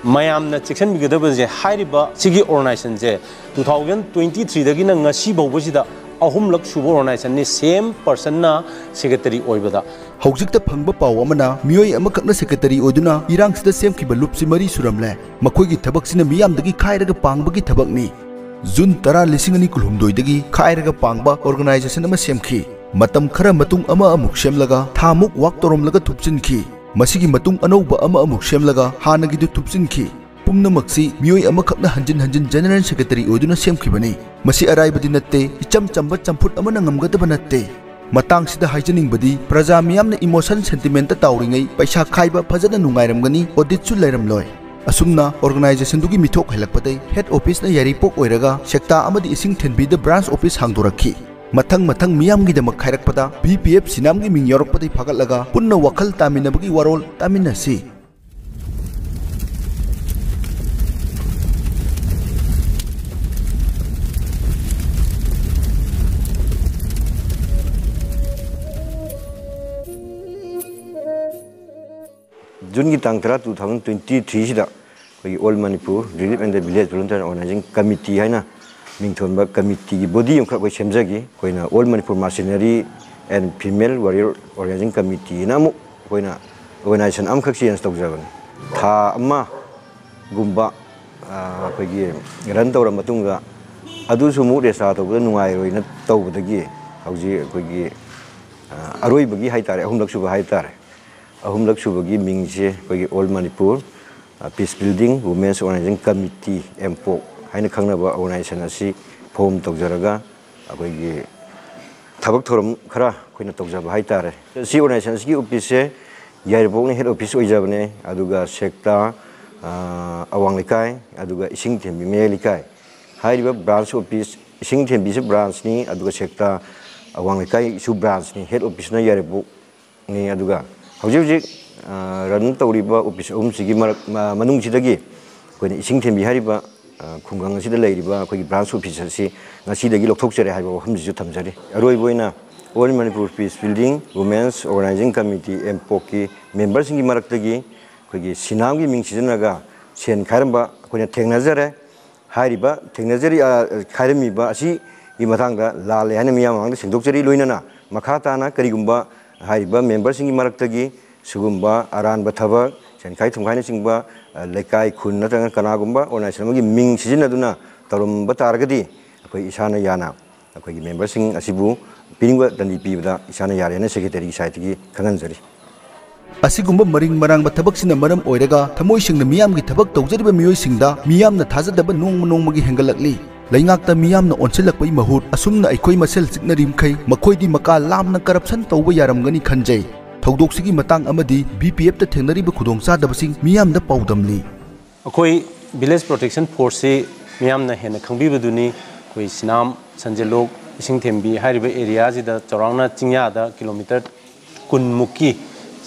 mayamna section bigada je hairiba sigi organization je 2023 dagi na ngasi bawbasida ahum lak subo organization ni same person na secretary oibada hojikta phangba paw amana miyoi amakakna secretary oiduna irang sida semkiba lupsi mari suramle makoigi thabak sina miyam dagi khairaga pangbagi thabak ni June 10 2023 dagi khairaga pangba organization ama semki matam khara matung ama amuk semlaga thamuk wak toromlaga thupchinki masigi matung anauba ama amuk semlaga hanagi du thupchinki pumnamaksi miyoi amakakna hanjin general secretary oiduna semkibani masi araibadi natte icham chamba champut amana ngamgadaba natte matang sida haijening badi praja miyamna emotion sentiment tawringai paisa khaiba phajana nungairamgani audit chu lairamloi asumna organization dugi mithok helakpatai head office na yaripok oiraga sekta amadi ising thenbi the branch office hangdorakhi mathang miyamgi damak khairakpada BPF sinamgi ming yorokpadai phagatlaga punna wakhal taminabagi warol taminasi June tang 2023 sida koi All Manipur Relief and the Village Volunteer Organizing Committee haina mingthonba committee gi body yong khra koi semjagi koina All Manipur Mercenary and Female Warrior Organizing Committee namu koina organization am khak sian tawjaban tha amma gumba koi gi ran tawra matunga adu su mu resa tawda nungai roina tawbadagi hauji koi gi aroi bagi haitare ahum laksu ba haitare ahum laksu bagi mingse koi All Manipur Peace Building Women's Organizing Committee MPO haina khangnaba organization asi form tawjaraga koi gi thabak thoram khara koina tawjaba haitare si organization gi office se yairpok ni head office oijabane aduga sekta awang likai aduga ising thembi me likai hairiba branch office ising thembi se branch ni aduga sekta awang likai su branch ni head office na yairpok ni aduga hojik ran tawriba office sigi manung sidagi koina ising thembi hariba khungang asida leiriba khoi branch office si ngasi dagi lokthokjare haiba hamji ju thamjari aroi boina All Manipur Peace Building Women's Organizing Committee MPO ki members singi maraktagi khoi sinamgi ming sijanaga sen kharamba koina thengnajare hariba thengnajari khairamiba asi gi mathangda lale hana miyam mangda sindokjari loinana makha tana karigumba hariba members singi maraktagi sugumba aranba thabak senkai thumkhaina singba lekai khun natranga kanagumba organization gi ming sijinaduna tarumba targadi akoi isana yana akoi gi members sing asibu piningwa dani pibda isana yarena secretary site gi khanganjari asigumba maring marangba thabak sina maram oiraga thamoi singna miyamgi thabak tawjariba miyoi singda miyamna thajadaba nongmagi hengalakli laingakta miyamna onsilakpai mahut asumna aikoi masel chiknarimkhai makoidi maka lamna corruption tawba yaramgani khanjai thawdoksigi matang amadi BPF ta thengnariba khudong chadabasing miyamda pawdamli akoi village protection force se miyamna hena khangbibaduni koi sinam sanjelok ising thembi hariba area jida chorangna chingya da kilometer kun muki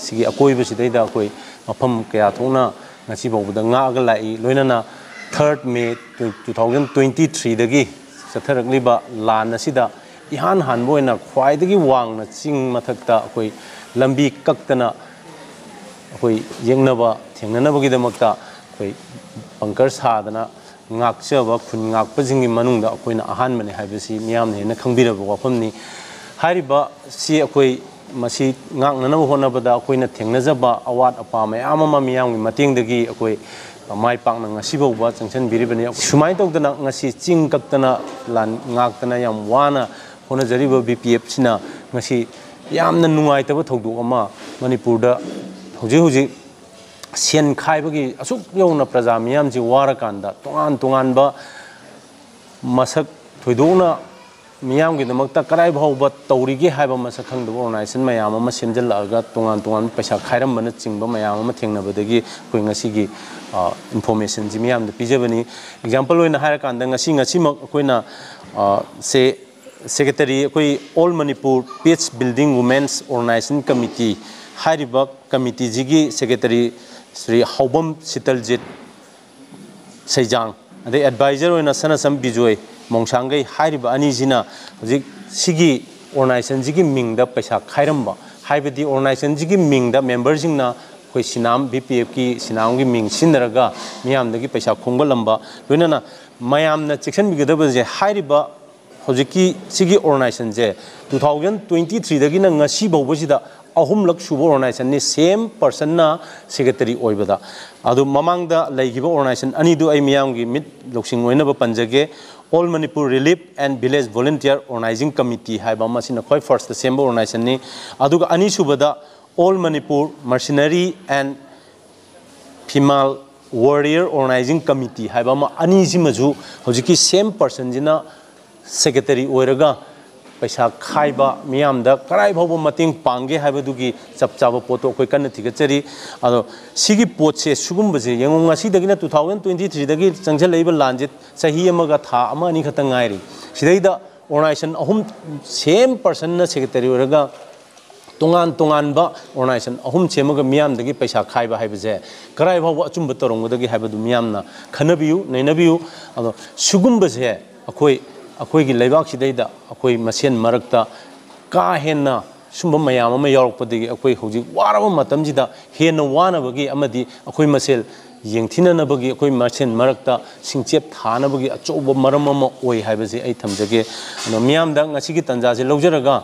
sigi akoi basidaida akoi mafam kaya thona ngasi bawda nga ga lai loinana 3rd May 2023 dagi satharakliba lan asida ihan hanboina khwaidagi wangna ching mathakta akoi lambi kaktana akoi yengnaba thengnanabagi damakta akoi pankar sadana ngakchaba khun ngakpajingi manungda akoina ahanmane haibasi miyamne hena khangbiraba wafamni hariba si akoi masi ngaknanaba honabada akoina thengnajaba awat apa mayam ama miyamgi matingdagi akoi mai pakna ngasi bawba changchan biribani sumai tawdana ngasi ching kaktana lan ngaktana yam wana hona jariba BPF sina ngasi yamna nungai taba thawdok ama Manipurda hoji sen khaibagi asuk yona praja miyam ji warakanda tongan ba masak thoidona miyam gi damakta karai bhawba tawrige haiba masak khangdaba organization mayam ama semjalaga tongan paisa khairam bana chingba mayam ama thengnabadagi koi ngasi gi information ji miyam da pijabani example oina harakanda ngasi mak koina se secretary koi All Manipur Peace Building Women's Organizing Committee hariba committee jigi secretary Sri Haubam Sitaljit Saijang ade advisor oina sanasam bijoy mongsangai hariba ani jina hojik sigi organization jigi mingda paisa khairamba haibadi organization jigi mingda member jingna ꯑꯩꯈꯣꯏ ꯁꯤꯅꯥꯝ BPFꯀꯤ ꯁꯤꯅꯥꯝꯒꯤ ꯃꯤꯡ ꯁꯤꯟꯅꯔꯒ ꯃꯤꯌꯥꯝꯗꯒꯤ ꯄꯩꯁꯥ ꯈꯣꯝꯒꯠꯂꯝꯕ ꯂꯣꯏꯅꯅ ꯃꯌꯥꯝꯅ ꯆꯦꯛꯁꯤꯟꯕꯤꯒꯗꯕꯁꯦ ꯍꯥꯏꯔꯤꯕ ꯍꯧꯖꯤꯛꯀꯤ ꯁꯤꯒꯤ ꯑꯣꯔꯒꯅꯥꯏꯖꯦꯁꯟꯁꯦ 2023ꯗꯒꯤꯅ ꯉꯁꯤ ꯐꯥꯎꯕꯁꯤꯗ ꯑꯍꯨꯝꯂꯛ ꯁꯨꯕ ꯑꯣꯔꯒꯅꯥꯏꯖꯦꯁꯟꯅꯤ ꯁꯦꯝ ꯄꯔꯁꯟꯅ ꯁꯦꯀ꯭ꯔꯦꯇꯔꯤ ꯑꯣꯏꯕꯗ ꯑꯗꯨ ꯃꯃꯥꯡꯗ ꯂꯩꯈꯤꯕ ꯑꯣꯔꯒꯅꯥꯏꯖꯦꯁꯟ ꯑꯅꯤꯗꯨ ꯑꯩ ꯃꯤꯌꯥꯝꯒꯤ ꯃꯤꯠ ꯂꯧꯁꯤꯡ ꯑꯣꯏꯅꯕ ꯄꯟꯖꯒꯦ All Manipur Relief and Village Volunteer Organizing Committee ꯍꯥꯏꯕ ꯑꯃꯁꯤꯅ ꯈ꯭ꯋꯥꯏ ꯐꯥꯔꯁꯇ ꯁꯦꯝꯕ ꯑꯣꯔꯒꯅꯥꯏꯖꯦꯁꯟꯅꯤ ꯑꯗꯨꯒ ꯑꯅꯤꯁꯨꯕꯗ All Manipur Mercenary and Female Warrior Organizing Committee ꯍꯥꯏꯕ ꯑꯃ ꯑꯅꯤꯁꯤꯃꯁꯨ ꯍꯧꯖꯤꯛꯀꯤ ꯁꯦꯝ ꯄꯔꯁꯟꯁꯤꯅ ꯁꯦꯀ꯭ꯔꯦꯇꯔꯤ ꯑꯣꯏꯔꯒ पैसा खाइबा मियामदा कराई भाव मतेंग पांगे हाइबदुगी चप चाबा पोतो अखोय कन्न थिगचरी अदो सिगी पोतसे सुगुम्बसे यंगों ngasi 2023 दगी चंगजल लेबा लांजे सही अमगा था अमा अनि खतंग ngairi सिदैदा ऑर्गेनाइजेशन अहुम सेम पर्सन न सेक्रेटरी ओरगा तोंगान तोंगानबा ऑर्गेनाइजेशन अहुम सेमगा मियामदगी पैसा खाइबा हाइबजे कराई भाव अचुम बतरंगदगी हाइबदु मियामना खनबियु नैनबियु अदो सुगुम्बसे अखोय अखोयगी लेबाक सिदैदा अखोय मसेन मरक्ता का हेन्ना सुंब मयाम अमा यावरकपदगी अखोय हौजिक वारबा मतमजिदा हेन्ना वानबगी अमदि अखोय मसेल येंथिननबगी अखोय मसेन मरक्ता सिंचेप थानबगी अचौब मरम अमा ओय हाइबसे ऐ थमजगे अनो मियामदा ngasiगी तंजासे लौजरगा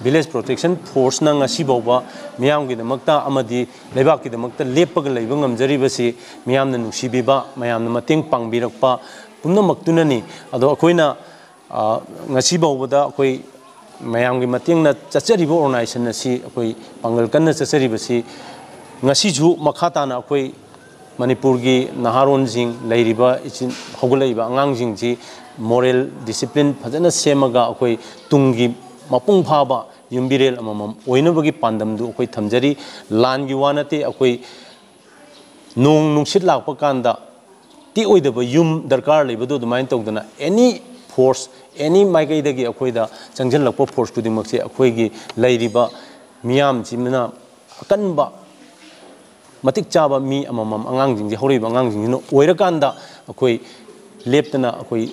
विलेज प्रोटेक्शन फोर्स ना ngasi बावबा मियामगी दमक्ता अमदि लेबाकी दमक्ता लेपगा लैबा ngamjariबसी मियामना नुसिबिबा मयामना मतेंग पांगबिरकपा पुनमक्तुननी अदो अखोयना ngasi bawda akoi mayam gi mating na chachari bo organization asi akoi pangal kan na chachari basi ngasi ju makhata na akoi manipur gi naharon jing leiriba ichin hogulaiba angang jing ji moral discipline phajana semaga akoi tungi mapung phaba yumbirel amamam oinabagi pandam du akoi thamjari lan gi wanate akoi nong nungsit lakpa kanda ti oidaba yum darkar leibadu dumain tawdana any force any maikaidagi akoida changjal lakpo force kudimakse akoigi lairiba miyam chimna akanba matik chaba mi amamam angang jingje horiba angang jingno oirakanda akoi leptana akoi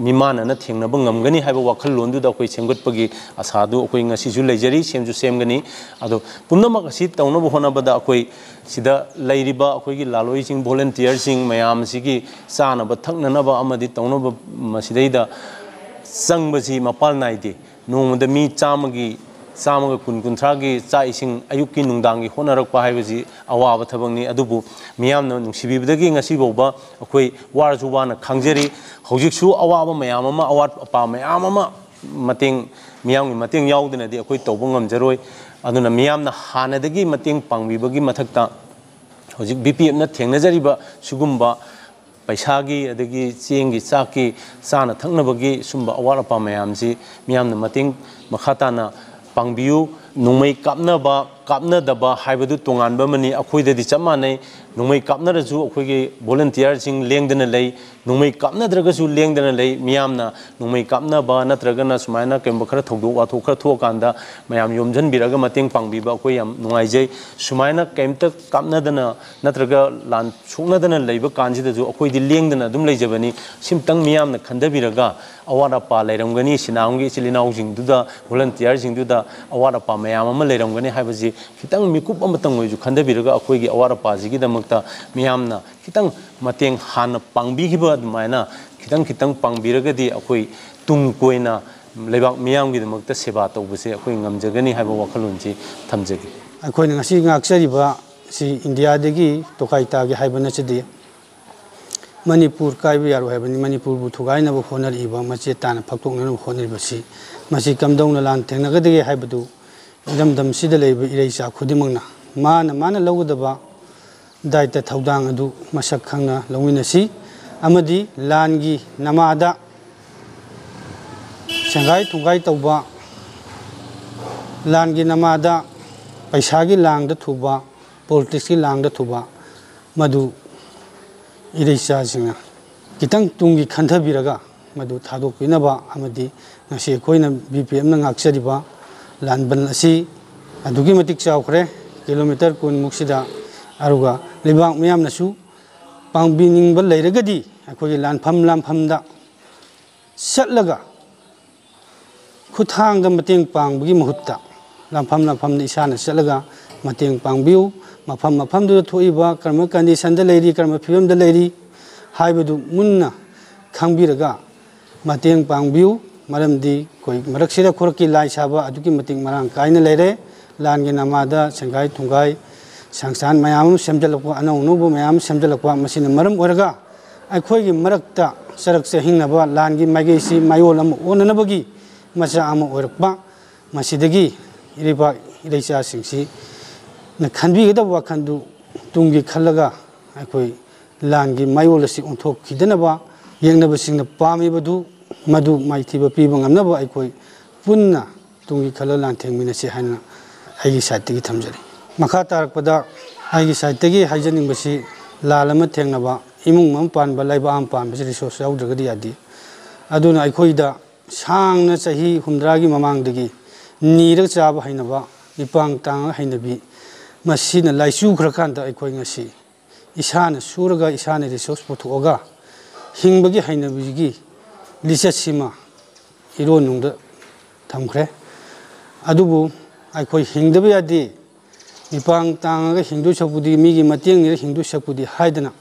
mimana na thengnaba ngamgani haiba wakhal londu da akoi semgutpagi asadu akoi ngasi ju leijari semju semgani ado punnamak asi tawnaba honabada akoi sida lairiba akoigi laloi sing volunteer sing mayam sigi sanaba thaknanaba amadi tawnaba masidaida sangbasi mapal naide nongda mi chamagi samaga kunkunthagi cha ising ayukki nungdangi honarakpa haibasi awaba thabangni adubu miyamna nungsibibdagi ngasi bawba akoi warju wana khangjari hojiksu awaba mayam ama awat apa mayam ama mateng miyamgi mateng yaudna di akoi tawba ngamjaroi aduna miyamna hanadagi mateng pangbibagi mathakta hojik BPF na thengnajariba sugumba पैसागी अदगी चेंगी चाकी साना थंगनबगी सुंबा अवार अपा मयामसी मियामना मतिंग मखाताना पांगबियु नुमै कापनबा कापनदबा हाइबदु तोंगानबा money अखोइददि चमानै नुमै कापनरजु अखोइगे volunteer सिंग लेंगदना लै नुमै कापनद्रगसु लेंगदना लै मियामना नुमै कापनबा नत्रगना सुमायना केम खरा थौदो वाथो खरा थोकांदा मयाम योमजन बिरगा मतिंग पांगबिबा अखोइ याम नुंगाइजै सुमायना केमत कापनदना नत्रगा लान सुकनदना लैबा कांजिदजु अखोइदि लेंगदना दुम लैजबनी सिमतंग मियामना खंदबिरगा अवारा पा लैरमगनी सिनांगी चिलिनाउ जिंगदुदा volunteer जिंगदुदा अवारा पा मयाम अमा लैरमगनी हाइबजी खितंग मिकुप अमतंग ओइजु खंदबिरगा अखोइगी अवारा पाजिगी दमक्ता मियामना खितंग मतेंग हाना पांगबिगिबा अदुमायना खितंग खितंग पांगबिरगदी अखोइ तुंग कोइना लेबाक मियामगी दमक्ता सेवा तौबसे अखोइ ngamjagani haiba wakhalunji thamjagi अखोइना ngasi ngakchariba si India dagi tokaita gi haibana chidi Manipur kaiba yaru haibani Manipur bu thugaina bu honariba mache tana phaktukna honaribasi masi kamdongna lan thengnagadagi haibadu damdam sida leiba ireisa khudimangna mana lawdaba daita thaudang adu masak khangna lawinasi amadi langi namada sangai thungai tawba langi namada paisagi langda thuba politics ki langda thuba madu ireisa singa kitang tungi khandhabiraga madu thadokpinaba amadi ngasi khoina BPM na ngakchariba lanban asi adugi matik chawkhre kilometer kun muksida aruga libang miyam nasu pangbining bal leiragadi akogi lampham da satlaga khuthang da mating pangbagi mahutta lampham da isana satlaga Matang पांगबियु मफम मफम दु थोइबा कर्म condition the लेरी कर्म film the लेरी हाइबदु मुन्ना खंगबिरगा मतंग पांगबियु मरमदी कोई मरक्सिदा खोरकी लाई साबा अदुकी मतंग मरांग काइना लेरे लानगे नमादा संगाई थुंगाई संस्थान मयाम सेमजलकवा अनौनुबु मयाम सेमजलकवा मसिन मरम ओरगा अखोइगी मरक्ता सरक से हिंगनबा लानगी माइगेसी मायोल अम ओननबगी मचा अम ओरकपा मसिदगी इरिबा इरेचा सिंगसी न खनबिगदब वाखंदु तुंगी खलगा अखोइ लानगी मायोल असि ओंथोखिदनबा येंगनबसिंगना पामिबदु मधु माइथिबा पीबा ngamnaba अखोइ पुन्ना तुंगी खल लानथेंमिनसे हाना आइगी साइडतगी थमजरी मखा तारकपदा आइगी साइडतगी हाइजनिंगबसी लाल अमा थेंगनबा इमुंग मम पानबा लाइबा आम पानबसी रिसोर्स याउद्रगदि यादि अदुना अखोइदा सांगना चाही हुमद्रागी ममांगदगी नीरग चाबा हाइनबा इपांग तांग हाइनबी मसीना लाइचू खरकांदा अखोइ ngasi इसाना सुरगा इसाना रिसोर्स पुथोगा हिंगबगी हाइनबीगी लिसेसिमा इरोनुंगदा थमख्रे अदुबु अखोइ हिंगदबा यादि इपांग तांगा हिंदू सकपुदी मीगी मतेंग नि हिंदू सकपुदी हाइदना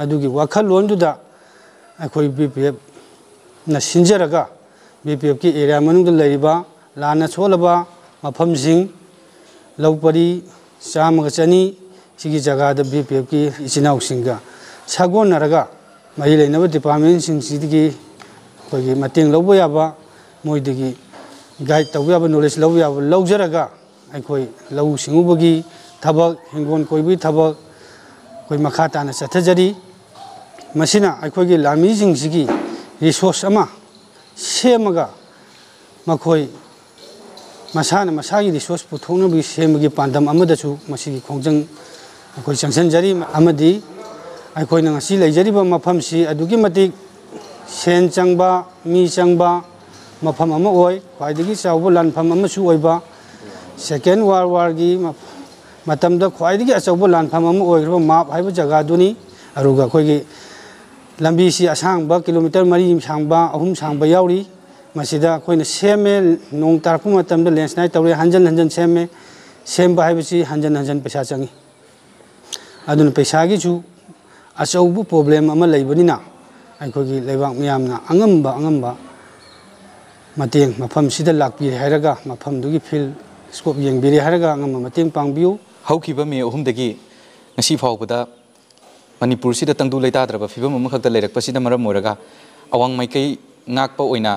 अदुगी वाखल लोनदुदा अखोइ बीपीएफ न सिंजरगा बीपीएफ की एरिया मनुंग लैरिबा लाना सोलबा मफमसिंग लौपरी चामगा चनी सिगी जगह बीपीएफ की इचिनाउसिंगा सागोनरगा मरी लेनबा डिपार्टमेंट सिंगसिदगी कोई मतेंग लौबा याबा मोइदगी गाइड तौबा याबा नॉलेज लौबा याबा लौजरगा अखोइ लौ सिंगुबगी थबक हिंगोन कोइबी थबक कोई मखा ताना चथजरी मसिना अखोइगी लामी सिंगसिगी रिसोर्स अमा सेमगा मखोइ मसाना मसागी रिसोर्स पुथोंनबी सेमगी पांदम अमदसु मसिगी खोंजंग अखोइ चंगसनजरी अमदी अखोइना ngasi लेजरीबा मफमसी अदुगी मतिक सेन चंगबा मी चंगबा मफम अमा ओय ख्वाइदगी चावबो लानफम अमसु ओइबा सेकेंड वर्ल्ड वार की मतमदा ख्वाइदगी अचौबो लानफम अमा ओइग्रबा माप हाइबा जगह दुनी अरुगा खोइगी लंबी सी असांगबा किलोमीटर 4 सांगबा 3 सांगबा याउरी मसिदा खोइना सेमे नोंग तारपु मतमदा लैंडस्लाइड तौरे हंजन हंजन सेमे सेमबा हाइबसी हंजन हंजन पैसा चंगी अदुन पैसागी छु अचौबो प्रॉब्लम अमा लैबनिना अखोइगी लेबाक मियामना अंगम्बा मतेंग मफम सिदा लाकपि हायरगा मफम दुगी फिल स्कोप येंगबिरे हायरगा अंगम मतेंग पांगबियु हौखिबा मे अहुमदगी ngasi फावबदा मणिपुर सिदा तंगदु लेताद्रबा फिबम अमा खक्ता लेरकपसिदा मरम मोरगा अवांग माइकै ngakpa oina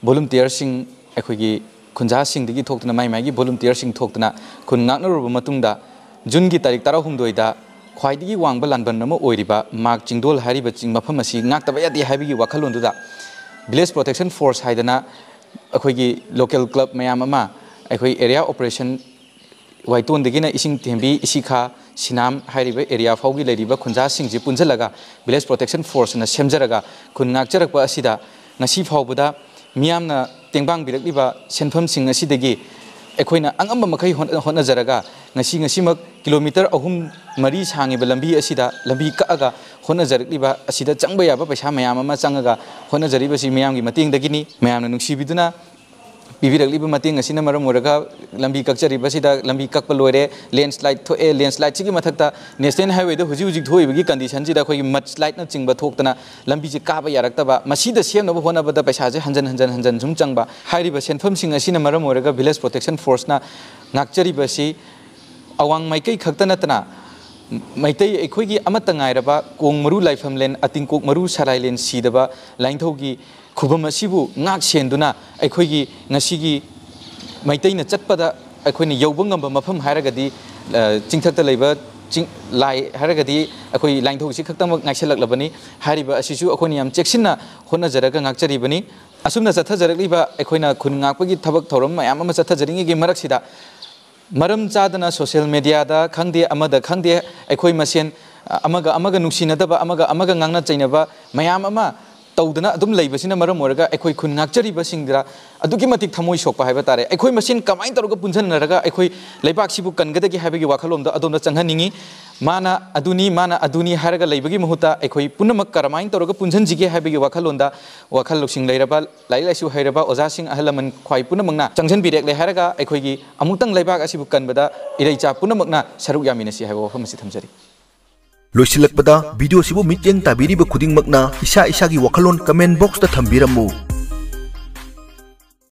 volunteer sing अखोइगी खुंजा सिंग दगी थोक्तना माइ माइगी volunteer sing थोक्तना खुन ngakनरुब मतुंगदा जुन की तारिख 13 दा ख्वाइदगी वांगबा लानबन नम ओइरिबा मार्क चिंगदोल हारिबा चिंग मफम असि ngakतबा यादि हाइबिगी वाखलोंदुदा विलेज प्रोटेक्शन फोर्स हाइदना अखोइगी लोकल क्लब मयाम अमा अखोइ एरिया ऑपरेशन वाइटोन दगिना इसिंग थेंबी इसिखा सिनाम हाइरिबा एरिया फाउगी लेरिबा खुंजा सिंगजि पुंजलगा विलेज प्रोटेक्शन फोर्स ना सेमजरगा खुन ngakचरकबा असिदा ngasi फाउबदा मियामना तेंबांग बिरकलिबा सेनफम सिंग असिदगी अखोइना अंगम मखै होनजरगा ngasi किलोमीटर 3-4 सांगिबा लंबी असिदा लंबी कअगा होनजरकलिबा असिदा चंगबा याबा पैसा मयाम अमा चंगगा होनजरिबसि मयामगी मतेंग दगिनी मयामना नुंसिबिदुना पिबिरकलिबा मतेंग असिना मरम ओरगा लंबी कक्चरिबसिदा लंबी कक्पा लोरे लैंडस्लाइड थोए लैंडस्लाइड सिगी मथक्ता नेशनल हाईवे द हुजि हुजि थोइबगी कंडीशन सिदा खोइ मडस्लाइड न चिंगबा थोक्तना लंबी जे काबा यारक्तबा मसिदा सेमनबा होनबदा पैसा जे हंजन झुम चंगबा हाइरिबा सेनफम सिंग असिना मरम ओरगा विलेज प्रोटेक्शन फोर्स ना ngakchariबसि अवांग माइकै खक्ता नतना मैतै अखोइगी अमत गायरबा कोंग मरु लाइफमलेन अतिंकोक मरु सराइलेन सीदबा लाइंथौगी खुबम असिबु ngak सेंदुना अखोइगी ngasiगी मैतैना चटपदा अखोइना यौबंगम मफम हारगदी चिंगथक्ता लेबा चिंग लाई हारगदी अखोइ लाइंथौसी खक्तम ngaiselaklabani हारिबा असिसु अखोइना याम चेक्सिना होनजरगा ngakchariबनी असुमना चथजरकलिबा अखोइना खुन ngakपगी थबक थौरम मयाम अमा चथजरिंगी मरकसिदा मरम चादना सोशल मीडिया दा खंगदे अमदा खंगदे अखोइ मसेन अमगा नुसिनदबा अमगा ngangnा चैनबा मयाम अमा तौदना अदुम लेबसिना मरम मोरगा अखोई खुन नाक्चरिबा सिंगरा अदुगी मतिक थमोई सोकपा हाइबा तारे अखोई मसिन कमाइन तौरगा पुंजनरगा अखोई लेबाक सिबु कनगदगी हाइबगी वाखलोमदा अदोमदा चंगहनिंगी माना अदुनी हारगा लेबगी मुहुता अखोई पुनमक करमाइन तौरगा पुंजनजिगे हाइबगी वाखलोंदा वाखल लुसिंग लेरबा लाइलाइसु हाइरबा ओजासिंग अहलमन ख्वाई पुनमकना चंगजन बिरेक ले हारगा अखोई अमुक्तंग लेबाक असिबु कनबदा इरैचा पुनमकना सरुक यामिनसी हाइबा वफम असि थमजरी लोइसिलकपदा वीडियो सिबु मित्येंग ताबिरिबा खुदिंगमकना इसा इसागी वखलोन कमेंट बॉक्स दा थंबिरमु।